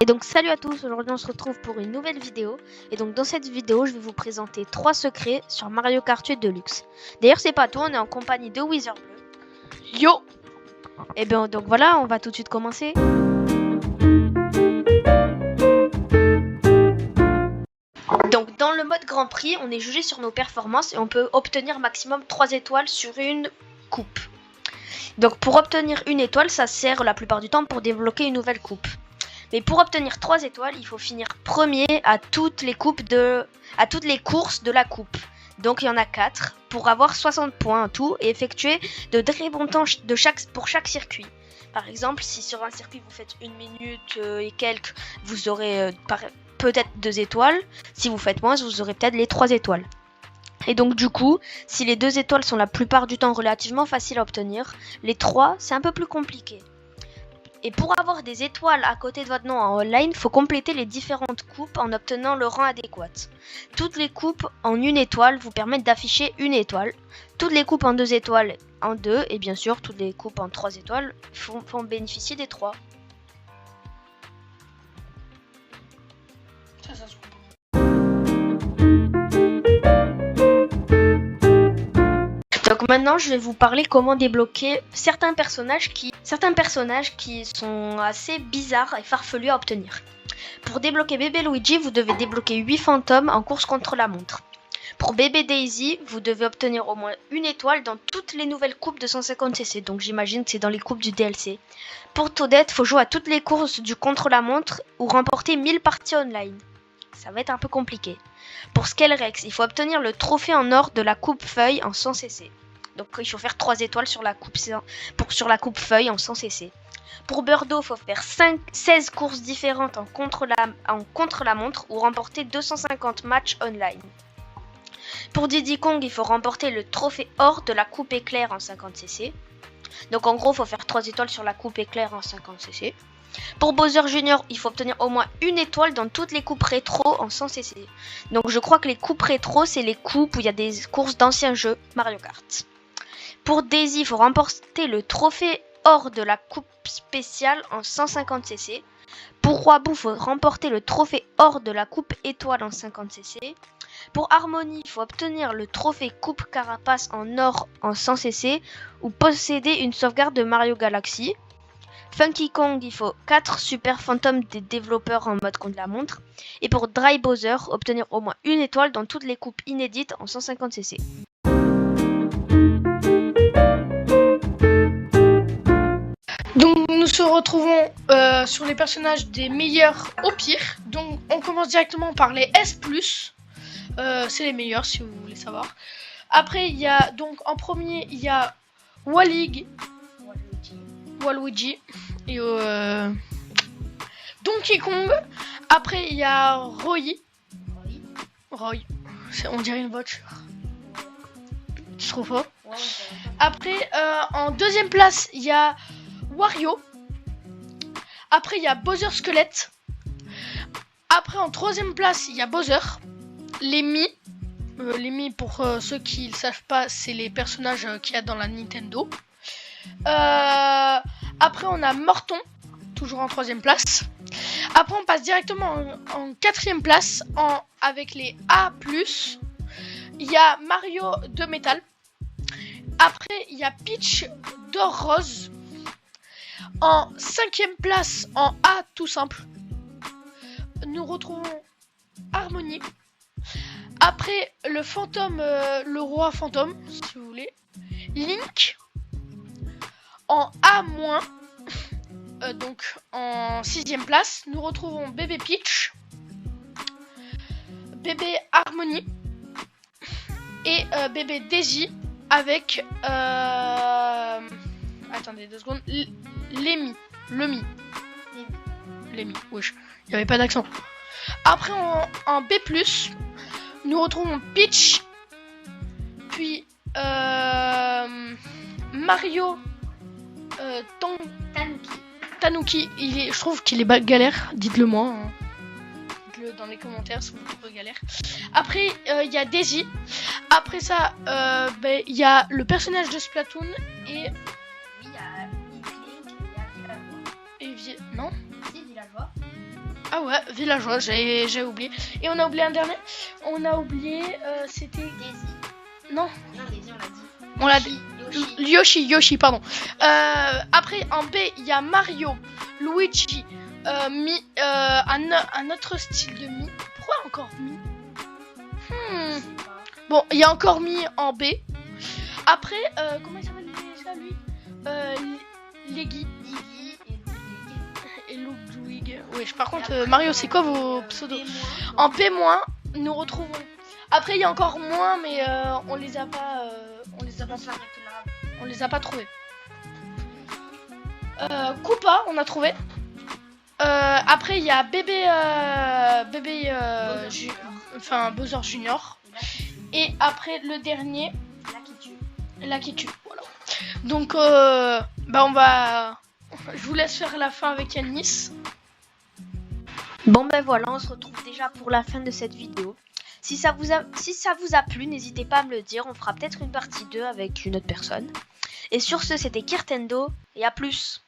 Et donc salut à tous, aujourd'hui on se retrouve pour une nouvelle vidéo. Et donc dans cette vidéo je vais vous présenter 3 secrets sur Mario Kart 8 Deluxe. D'ailleurs c'est pas tout, on est en compagnie de Wither Bleu. Yo! Et bien donc voilà, on va tout de suite commencer. Donc dans le mode Grand Prix, on est jugé sur nos performances et on peut obtenir maximum 3 étoiles sur une coupe. Donc pour obtenir une étoile, ça sert la plupart du temps pour débloquer une nouvelle coupe. Mais pour obtenir 3 étoiles, il faut finir premier à toutes les courses de la coupe. Donc il y en a 4 pour avoir 60 points en tout et effectuer de très bons temps pour chaque circuit. Par exemple, si sur un circuit vous faites 1 minute et quelques, vous aurez peut-être 2 étoiles. Si vous faites moins, vous aurez peut-être les 3 étoiles. Et donc du coup, si les 2 étoiles sont la plupart du temps relativement faciles à obtenir, les 3 c'est un peu plus compliqué. Et pour avoir des étoiles à côté de votre nom en online, il faut compléter les différentes coupes en obtenant le rang adéquat. Toutes les coupes en 1 étoile vous permettent d'afficher 1 étoile. Toutes les coupes en 2 étoiles en 2. Et bien sûr, toutes les coupes en 3 étoiles font bénéficier des 3. Ça se comprend. Donc maintenant, je vais vous parler comment débloquer certains personnages qui sont assez bizarres et farfelus à obtenir. Pour débloquer Bébé Luigi, vous devez débloquer 8 fantômes en course contre la montre. Pour Bébé Daisy, vous devez obtenir au moins 1 étoile dans toutes les nouvelles coupes de 150cc, donc j'imagine que c'est dans les coupes du DLC. Pour Toadette, il faut jouer à toutes les courses du contre-la-montre ou remporter 1000 parties online. Ça va être un peu compliqué. Pour Skellrex, il faut obtenir le trophée en or de la coupe feuille en 100cc. Donc il faut faire 3 étoiles sur la coupe feuille en 100cc. Pour Birdo, il faut faire 16 courses différentes en contre-la-montre ou remporter 250 matchs online. Pour Diddy Kong, il faut remporter le trophée or de la coupe éclair en 50cc. Donc en gros, il faut faire 3 étoiles sur la coupe éclair en 50cc. Pour Bowser Jr, il faut obtenir au moins 1 étoile dans toutes les coupes rétro en 100cc. Donc je crois que les coupes rétro, c'est les coupes où il y a des courses d'anciens jeux Mario Kart. Pour Daisy, il faut remporter le trophée or de la coupe spéciale en 150cc. Pour Roi Boo, il faut remporter le trophée or de la coupe étoile en 50cc. Pour Harmony, il faut obtenir le trophée coupe carapace en or en 100cc ou posséder une sauvegarde de Mario Galaxy. Funky Kong, il faut 4 super fantômes des développeurs en mode contre la montre. Et pour Dry Bowser, obtenir au moins 1 étoile dans toutes les coupes inédites en 150cc. Donc nous se retrouvons sur les personnages des meilleurs au pire. Donc on commence directement par les S+. C'est les meilleurs si vous voulez savoir. Après il y a donc en premier il y a Waluigi et Donkey Kong. Après il y a Roy. On dirait une voiture. Tu trouves pas? Après en deuxième place il y a Wario. Après il y a Bowser Squelette. Après en troisième place il y a Bowser. Les Mi pour ceux qui ne savent pas, c'est les personnages qu'il y a dans la Nintendo. Après on a Morton, toujours en troisième place. Après on passe directement en quatrième place avec les A+. Il y a Mario de métal. Après il y a Peach d'or rose. En cinquième place, en A tout simple, nous retrouvons Harmony. Après le fantôme, le roi fantôme, si vous voulez. Link. En A-, donc en sixième place, nous retrouvons Bébé Peach, Bébé Harmony et Bébé Daisy avec attendez 2 secondes. Lemmy, wesh, il n'y avait pas d'accent. Après en B+, nous retrouvons Peach, puis Mario Tanuki. Je trouve qu'il est galère, dites-le moi. Hein. Dites-le dans les commentaires si vous trouvez galère. Après il y a Daisy. Après ça il y a le personnage de Splatoon et Oui, il y a Link, il y a Villageois. non, Si, Villageois. Ah ouais, villageois, j'ai oublié. Et on a oublié un dernier. On a oublié, c'était... Daisy. Non, Non, Daisy, on l'a dit. on l'a dit. Yoshi, pardon. Après, en B, il y a Mario, Luigi, un autre style de Mi. Pourquoi encore Mi? Bon, il y a encore Mi en B. Après, comment il s'appelle déjà lui? Leggy et Ludwig. Oui, par contre, Mario, c'est quoi vos pseudos? En P-, nous retrouvons. Après, il y a encore moins, mais on les a pas. On les a pas trouvés. Koopa, on a trouvé. Après, il y a Bowser Junior. Et après, le dernier, Lucky tue. Voilà. Donc, on va. Je vous laisse faire la fin avec Yanis. Bon ben voilà, on se retrouve déjà pour la fin de cette vidéo. Si ça vous a plu, n'hésitez pas à me le dire, on fera peut-être une partie 2 avec une autre personne. Et sur ce, c'était Kirtendo, et à plus.